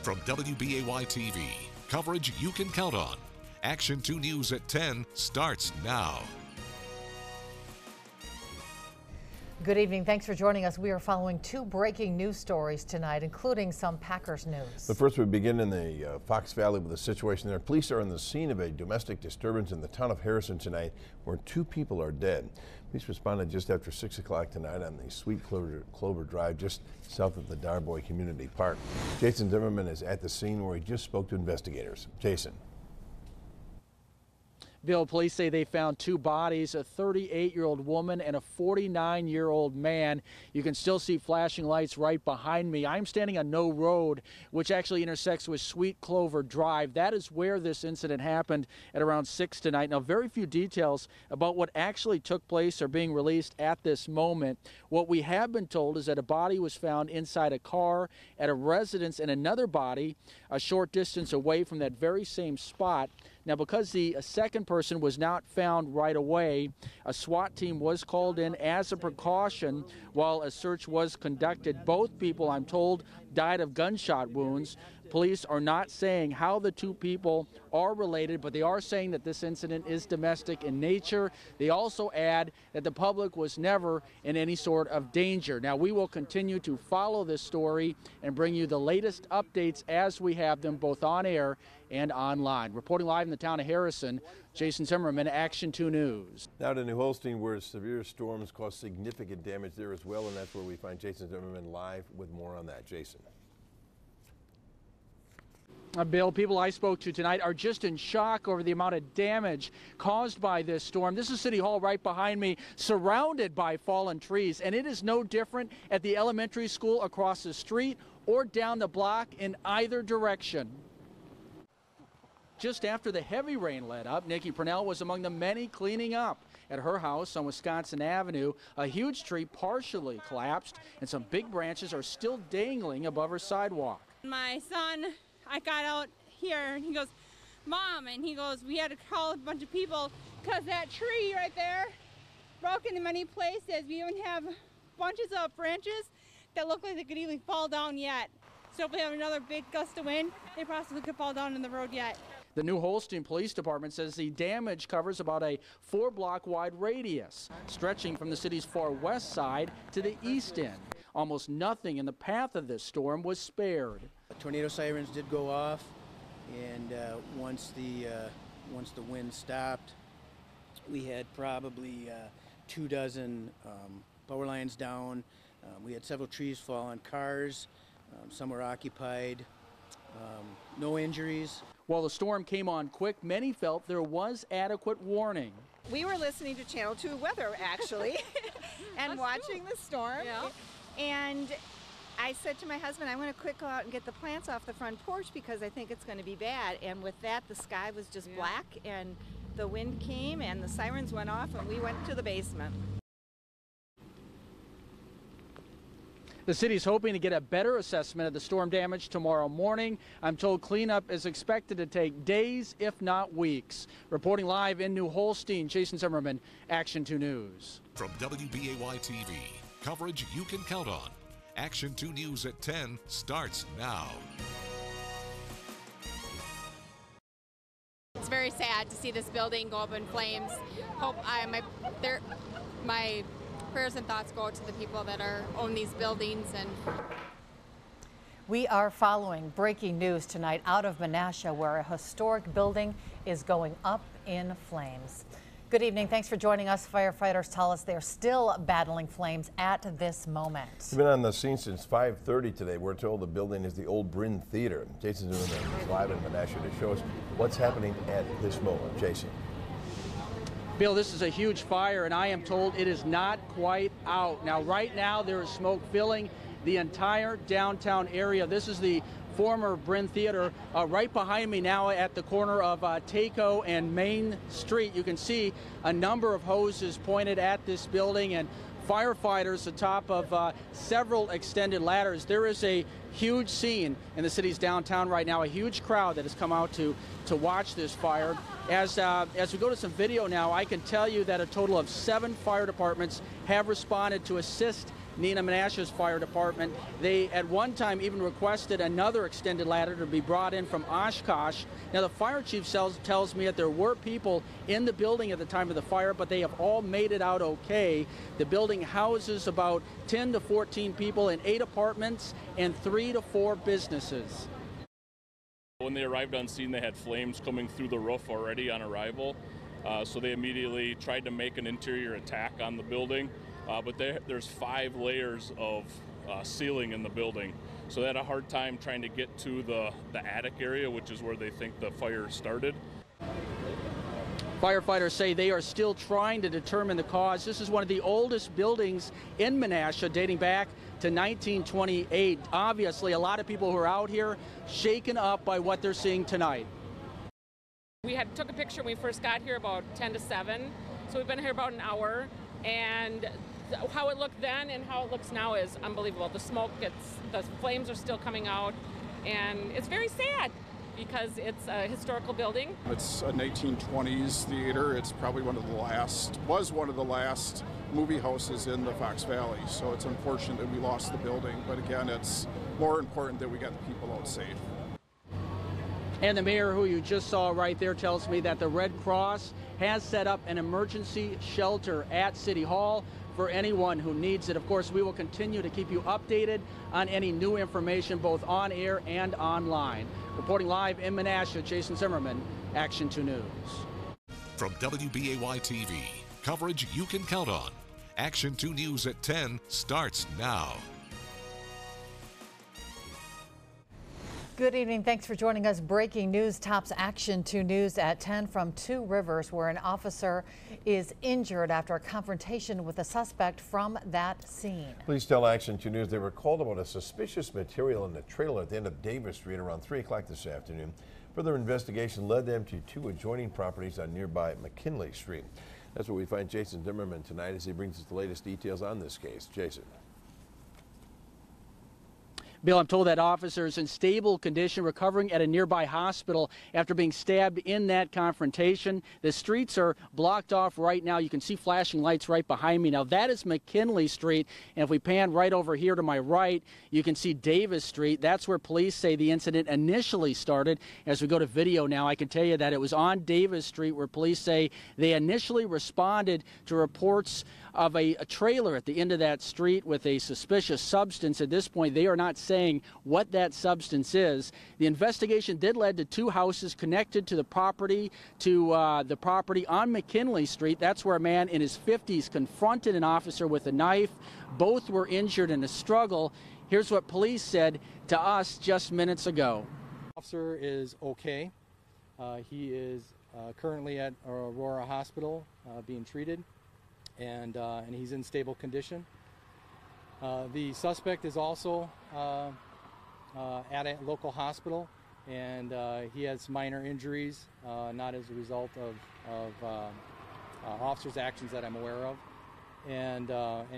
From WBAY TV, coverage you can count on. Action 2 News at 10 starts now. Good evening. Thanks for joining us. We are following 2 breaking news stories tonight, including some Packers news. But first, we begin in the Fox Valley with a situation there. Police are on the scene of a domestic disturbance in the town of Harrison tonight, where 2 people are dead. Police responded just after 6 o'clock tonight on the Sweet Clover Drive, just south of the Darboy Community Park. Jason Zimmerman is at the scene where he just spoke to investigators. Jason. Bill, police say they found 2 bodies, a 38-year-old woman and a 49-year-old man. You can still see flashing lights right behind me. I'm standing on No Road, which actually intersects with Sweet Clover Drive. That is where this incident happened at around 6 tonight. Now, very few details about what actually took place are being released at this moment. What we have been told is that a body was found inside a car at a residence and another body a short distance away from that very same spot. Now, because the second person was not found right away, a SWAT team was called in as a precaution while a search was conducted. Both people, I'm told, died of gunshot wounds. Police are not saying how the 2 people are related, but they are saying that this incident is domestic in nature. They also add that the public was never in any sort of danger. Now, we will continue to follow this story and bring you the latest updates as we have them, both on air and online. Reporting live in the town of Harrison, Jason Zimmerman, Action 2 News. Now to New Holstein, where severe storms caused significant damage there as well, and that's where we find Jason Zimmerman live with more on that. Jason. Bill, people I spoke to tonight are just in shock over the amount of damage caused by this storm. This is City Hall right behind me, surrounded by fallen trees, and it is no different at the elementary school across the street or down the block in either direction. Just after the heavy rain let up, Nikki Purnell was among the many cleaning up. At her house on Wisconsin Avenue, a huge tree partially collapsed, and some big branches are still dangling above her sidewalk. My son, I got out here and he goes, Mom, and he goes, we had to call a bunch of people because that tree right there broke into many places. We even have bunches of branches that look like they could even fall down yet. So if we have another big gust of wind, they possibly could fall down in the road yet. The New Holstein Police Department says the damage covers about a 4-block wide radius, stretching from the city's far west side to the east end. Almost nothing in the path of this storm was spared. Tornado sirens did go off, and once the wind stopped, we had probably 2 dozen power lines down. We had several trees fall on cars. Some were occupied. No injuries. While the storm came on quick, many felt there was adequate warning. We were listening to Channel 2 weather, actually, and watching the storm. Yeah. And I said to my husband, I'm going to quick go out and get the plants off the front porch because I think it's going to be bad. And with that, the sky was just black, and the wind came, and the sirens went off, and we went to the basement. The city's hoping to get a better assessment of the storm damage tomorrow morning. I'm told cleanup is expected to take days, if not weeks. Reporting live in New Holstein, Jason Zimmerman, Action 2 News. From WBAY TV, coverage you can count on. Action 2 News at 10 starts now. It's very sad to see this building go up in flames. My prayers and thoughts go out to the people that own these buildings. And we are following breaking news tonight out of Menasha, where a historic building is going up in flames. Good evening. Thanks for joining us. Firefighters tell us they're still battling flames at this moment. We've been on the scene since 5:30 today. We're told the building is the old Bryn Theater. Jason Zimmerman is live in Menasha to show us what's happening at this moment. Jason. Bill, this is a huge fire, and I am told it is not quite out. Now, right now, there is smoke filling the entire downtown area. This is the former Bryn Theater. Right behind me now at the corner of Taco and Main Street, you can see a number of hoses pointed at this building and firefighters atop of several extended ladders. There is a huge scene in the city's downtown right now, a huge crowd that has come out to watch this fire. As we go to some video now, I can tell you that a total of 7 fire departments have responded to assist Neenah Menasha's fire department. They at one time even requested another extended ladder to be brought in from Oshkosh. Now the fire chief tells me that there were people in the building at the time of the fire, but they have all made it out okay. The building houses about 10 to 14 people in 8 apartments and 3 to 4 businesses. When they arrived on scene, they had flames coming through the roof already on arrival. So they immediately tried to make an interior attack on the building, but there's 5 layers of ceiling in the building. So they had a hard time trying to get to the attic area, which is where they think the fire started. Firefighters say they are still trying to determine the cause. This is one of the oldest buildings in Menasha, dating back to 1928. Obviously, a lot of people who are out here shaken up by what they're seeing tonight. We took a picture when we first got here about 10 to 7, so we've been here about an hour, and how it looked then and how it looks now is unbelievable. The smoke, the flames are still coming out, and it's very sad because it's a historical building. It's a 1920s theater. It's probably was one of the last movie houses in the Fox Valley, so it's unfortunate that we lost the building, but again, it's more important that we got the people out safe. And the mayor, who you just saw right there, tells me that the Red Cross has set up an emergency shelter at City Hall for anyone who needs it. Of course, we will continue to keep you updated on any new information, both on air and online. Reporting live in Menasha, Jason Zimmerman, Action 2 News. From WBAY TV, coverage you can count on. Action 2 News at 10 starts now. Good evening. Thanks for joining us. Breaking news tops Action 2 News at 10 from Two Rivers, where an officer is injured after a confrontation with a suspect from that scene. Please tell Action 2 News they were called about a suspicious material in the trailer at the end of Davis Street around 3 o'clock this afternoon. Further investigation led them to 2 adjoining properties on nearby McKinley Street. That's where we find Jason Zimmerman tonight as he brings us the latest details on this case. Jason. Bill, I'm told that officer is in stable condition, recovering at a nearby hospital after being stabbed in that confrontation. The streets are blocked off right now. You can see flashing lights right behind me. Now, that is McKinley Street, and if we pan right over here to my right, you can see Davis Street. That's where police say the incident initially started. As we go to video now, I can tell you that it was on Davis Street where police say they initially responded to reports of a trailer at the end of that street with a suspicious substance. At this point, they are not saying what that substance is. The investigation did lead to 2 houses connected to the property on McKinley Street. That's where a man in his 50s confronted an officer with a knife. Both were injured in a struggle. Here's what police said to us just minutes ago. The officer is okay. He is currently at Aurora Hospital being treated. And he's in stable condition. The suspect is also at a local hospital, and he has minor injuries, not as a result of officers' actions that I'm aware of. And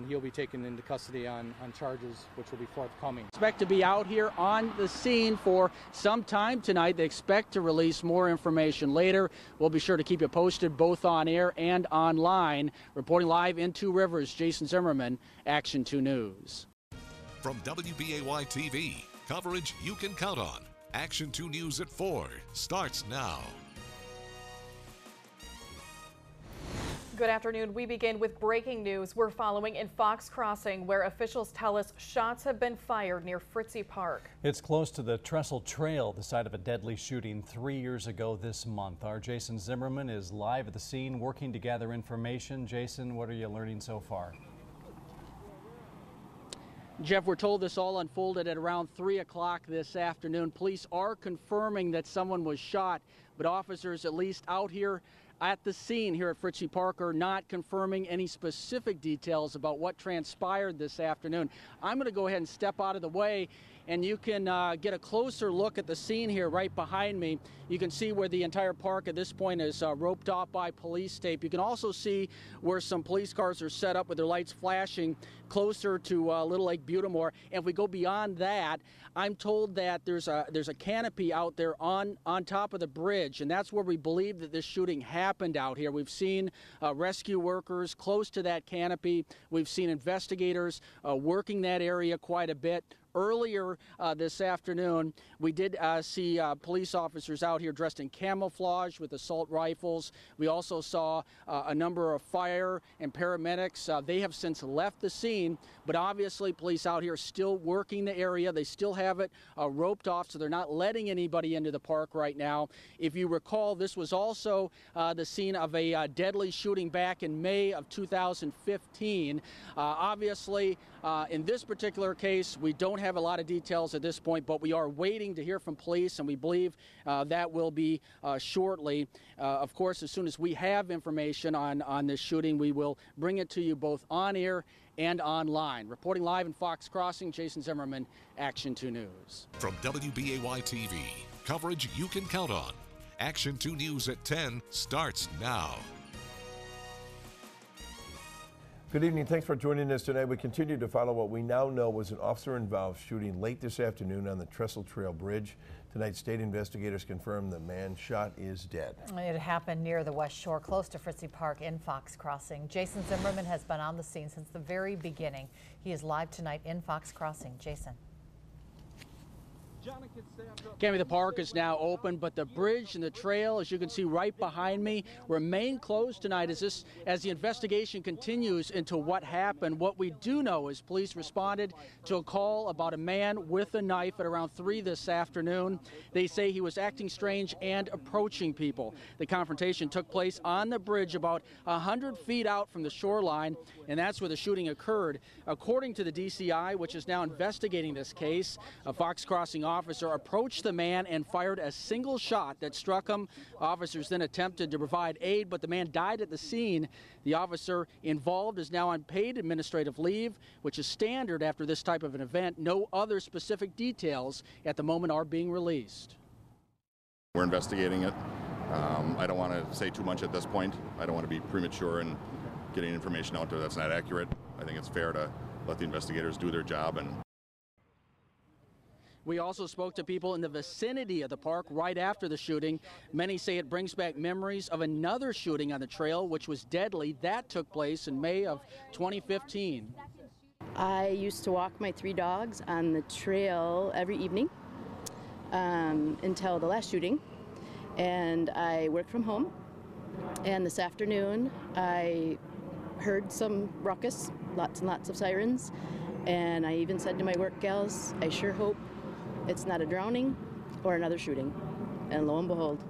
he'll be taken into custody on charges which will be forthcoming. Expect to be out here on the scene for some time tonight. They expect to release more information later. We'll be sure to keep you posted both on air and online. Reporting live in Two Rivers, Jason Zimmerman, Action 2 News. From WBAY TV, coverage you can count on. Action 2 News at 4 starts now. Good afternoon. We begin with breaking news. We're following in Fox Crossing, where officials tell us shots have been fired near Fritzie Park. It's close to the Trestle Trail, the site of a deadly shooting 3 years ago this month. Our Jason Zimmerman is live at the scene working to gather information. Jason, what are you learning so far? Jeff, we're told this all unfolded at around 3 o'clock this afternoon. Police are confirming that someone was shot, but officers at least out here at the scene here at Fritzie Park are not confirming any specific details about what transpired this afternoon. I'm going to go ahead and step out of the way and you can get a closer look at the scene here right behind me. You can see where the entire park at this point is roped off by police tape. You can also see where some police cars are set up with their lights flashing closer to Little Lake Butamore. And if we go beyond that, I'm told that there's a canopy out there on top of the bridge, and that's where we believe that this shooting happened out here. We've seen rescue workers close to that canopy. We've seen investigators working that area quite a bit. Earlier this afternoon, we did see police officers out here dressed in camouflage with assault rifles. We also saw a number of fire and paramedics. They have since left the scene, but obviously police out here still working the area. They still have it roped off, so they're not letting anybody into the park right now. If you recall, this was also the scene of a deadly shooting back in May of 2015. Obviously, in this particular case, we don't have a lot of details at this point, but we are waiting to hear from police, and we believe that will be shortly. Of course, as soon as we have information on this shooting, we will bring it to you both on air and online. Reporting live in Fox Crossing, Jason Zimmerman, Action 2 News. From WBAY TV, coverage you can count on. Action 2 News at 10 starts now. Good evening. Thanks for joining us tonight. We continue to follow what we now know was an officer-involved shooting late this afternoon on the Trestle Trail Bridge. Tonight, state investigators confirm the man shot is dead. It happened near the West Shore, close to Fritzie Park in Fox Crossing. Jason Zimmerman has been on the scene since the very beginning. He is live tonight in Fox Crossing. Jason. Cammy, the park is now open, but the bridge and the trail, as you can see right behind me, remain closed tonight as the investigation continues into what happened. What we do know is police responded to a call about a man with a knife at around 3 this afternoon. They say he was acting strange and approaching people. The confrontation took place on the bridge about 100 feet out from the shoreline, and that's where the shooting occurred. According to the DCI, which is now investigating this case, a Fox Crossing officer approached the man and fired a single shot that struck him. Officers then attempted to provide aid, but the man died at the scene. The officer involved is now on paid administrative leave, which is standard after this type of an event. No other specific details at the moment are being released. We're investigating it. I don't want to say too much at this point. I don't want to be premature in getting information out there that's not accurate. I think it's fair to let the investigators do their job. And we also spoke to people in the vicinity of the park right after the shooting. Many say it brings back memories of another shooting on the trail, which was deadly. That took place in May of 2015. I used to walk my 3 dogs on the trail every evening until the last shooting, and I worked from home. And this afternoon, I heard some ruckus, lots and lots of sirens, and I even said to my work gals, I sure hope it's not a drowning or another shooting. And lo and behold.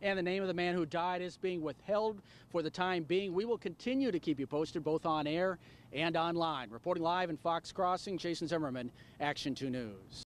And the name of the man who died is being withheld for the time being. We will continue to keep you posted both on air and online. Reporting live in Fox Crossing, Jason Zimmerman, Action 2 News.